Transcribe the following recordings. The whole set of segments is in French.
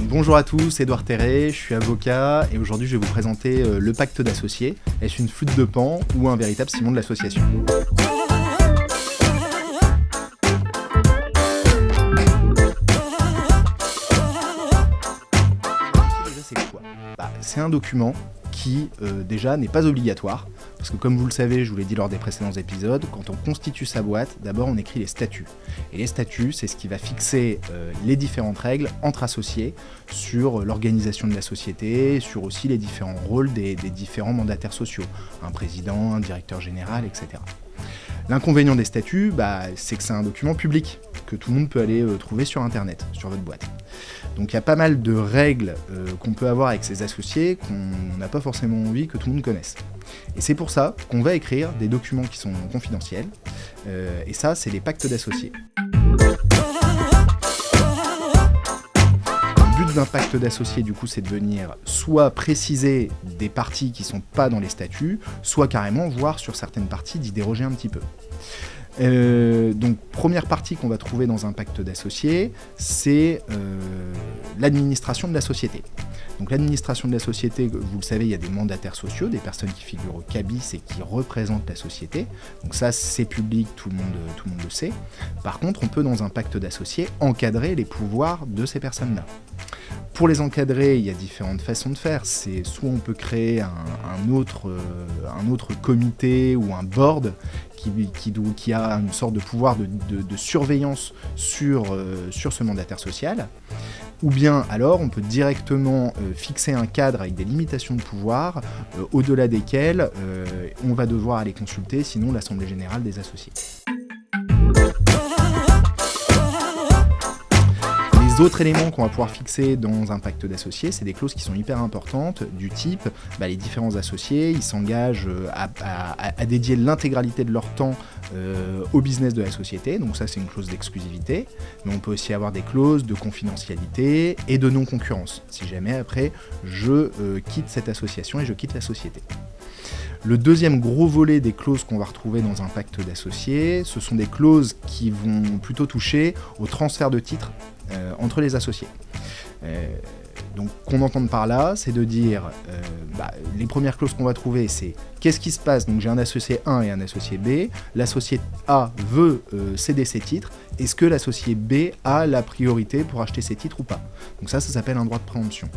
Bonjour à tous, Édouard Terré, je suis avocat et aujourd'hui je vais vous présenter le pacte d'associés. Est-ce une flûte de Pan ou un véritable ciment de l'association ? C'est quoi ? C'est un document qui déjà n'est pas obligatoire, parce que comme vous le savez, je vous l'ai dit lors des précédents épisodes, quand on constitue sa boîte, d'abord on écrit les statuts. Et les statuts, c'est ce qui va fixer les différentes règles entre associés sur l'organisation de la société, sur aussi les différents rôles des différents mandataires sociaux, un président, un directeur général, etc. L'inconvénient des statuts, c'est que c'est un document public, que tout le monde peut aller trouver sur Internet, sur votre boîte. Donc il y a pas mal de règles qu'on peut avoir avec ses associés qu'on n'a pas forcément envie que tout le monde connaisse. Et c'est pour ça qu'on va écrire des documents qui sont confidentiels, et ça, c'est les pactes d'associés. Le but d'un pacte d'associés, du coup, c'est de venir soit préciser des parties qui ne sont pas dans les statuts, soit carrément, voire sur certaines parties, d'y déroger un petit peu. Donc, première partie qu'on va trouver dans un pacte d'associés, c'est l'administration de la société. Donc l'administration de la société, vous le savez, il y a des mandataires sociaux, des personnes qui figurent au CABIS et qui représentent la société. Donc ça, c'est public, tout le monde le sait. Par contre, on peut, dans un pacte d'associés, encadrer les pouvoirs de ces personnes-là. Pour les encadrer, il y a différentes façons de faire. C'est soit on peut créer un autre comité ou un board qui a une sorte de pouvoir de surveillance sur ce mandataire social, ou bien alors on peut directement fixer un cadre avec des limitations de pouvoir, au-delà desquelles on va devoir aller consulter, sinon l'Assemblée Générale des associés. Les autres éléments qu'on va pouvoir fixer dans un pacte d'associés, c'est des clauses qui sont hyper importantes, du type, les différents associés, ils s'engagent à dédier l'intégralité de leur temps au business de la société, donc ça c'est une clause d'exclusivité, mais on peut aussi avoir des clauses de confidentialité et de non-concurrence, si jamais après je quitte cette association et je quitte la société. Le deuxième gros volet des clauses qu'on va retrouver dans un pacte d'associés, ce sont des clauses qui vont plutôt toucher au transfert de titres entre les associés. Donc qu'on entende par là, c'est de dire, les premières clauses qu'on va trouver, c'est qu'est-ce qui se passe, donc j'ai un associé 1 et un associé B, l'associé A veut céder ses titres, est-ce que l'associé B a la priorité pour acheter ses titres ou pas ? Donc ça s'appelle un droit de préemption.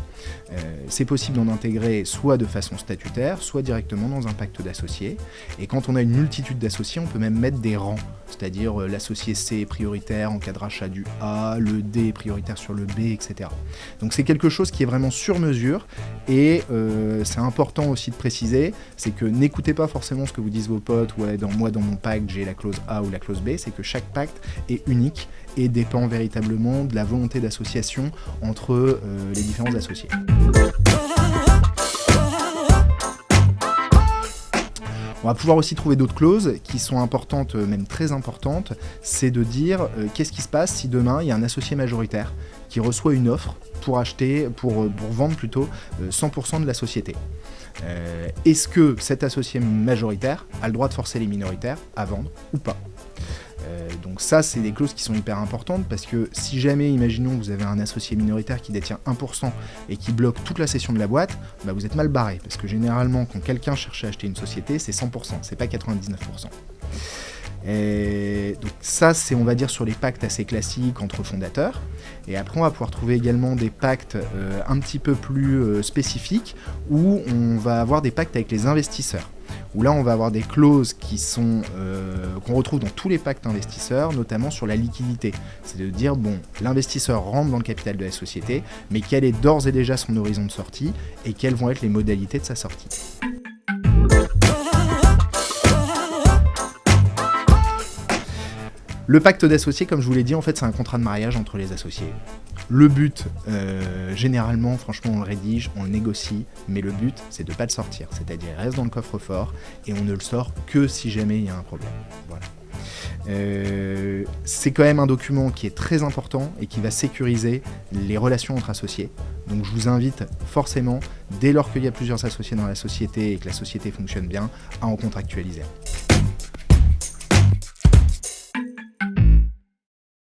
C'est possible d'en intégrer soit de façon statutaire, soit directement dans un pacte d'associés, et quand on a une multitude d'associés, on peut même mettre des rangs, c'est-à-dire l'associé C est prioritaire en cas de rachat du A, le D est prioritaire sur le B, etc. Donc c'est quelque chose qui est vraiment sur mesure, et c'est important aussi de préciser, c'est que n'écoutez pas forcément ce que vous disent vos potes, ouais, dans mon pacte j'ai la clause A ou la clause B, c'est que chaque pacte est unique et dépend véritablement de la volonté d'association entre les différents associés. On va pouvoir aussi trouver d'autres clauses qui sont importantes, même très importantes, c'est de dire qu'est-ce qui se passe si demain il y a un associé majoritaire qui reçoit une offre pour vendre plutôt 100% de la société. Est-ce que cet associé majoritaire a le droit de forcer les minoritaires à vendre ou pas ? Donc ça, c'est des clauses qui sont hyper importantes parce que si jamais, imaginons que vous avez un associé minoritaire qui détient 1% et qui bloque toute la cession de la boîte, vous êtes mal barré parce que généralement, quand quelqu'un cherche à acheter une société, c'est 100%, c'est pas 99%. Et donc ça, c'est, on va dire, sur les pactes assez classiques entre fondateurs. Et après, on va pouvoir trouver également des pactes un petit peu plus spécifiques où on va avoir des pactes avec les investisseurs. Où là, on va avoir des clauses qu'on retrouve dans tous les pactes investisseurs, notamment sur la liquidité. C'est de dire, l'investisseur rentre dans le capital de la société, mais quel est d'ores et déjà son horizon de sortie et quelles vont être les modalités de sa sortie. Le pacte d'associés, comme je vous l'ai dit, en fait, c'est un contrat de mariage entre les associés. Le but, généralement, franchement, on le rédige, on le négocie, mais le but, c'est de ne pas le sortir. C'est-à-dire, il reste dans le coffre-fort et on ne le sort que si jamais il y a un problème. Voilà. C'est quand même un document qui est très important et qui va sécuriser les relations entre associés. Donc je vous invite forcément, dès lors qu'il y a plusieurs associés dans la société et que la société fonctionne bien, à en contractualiser.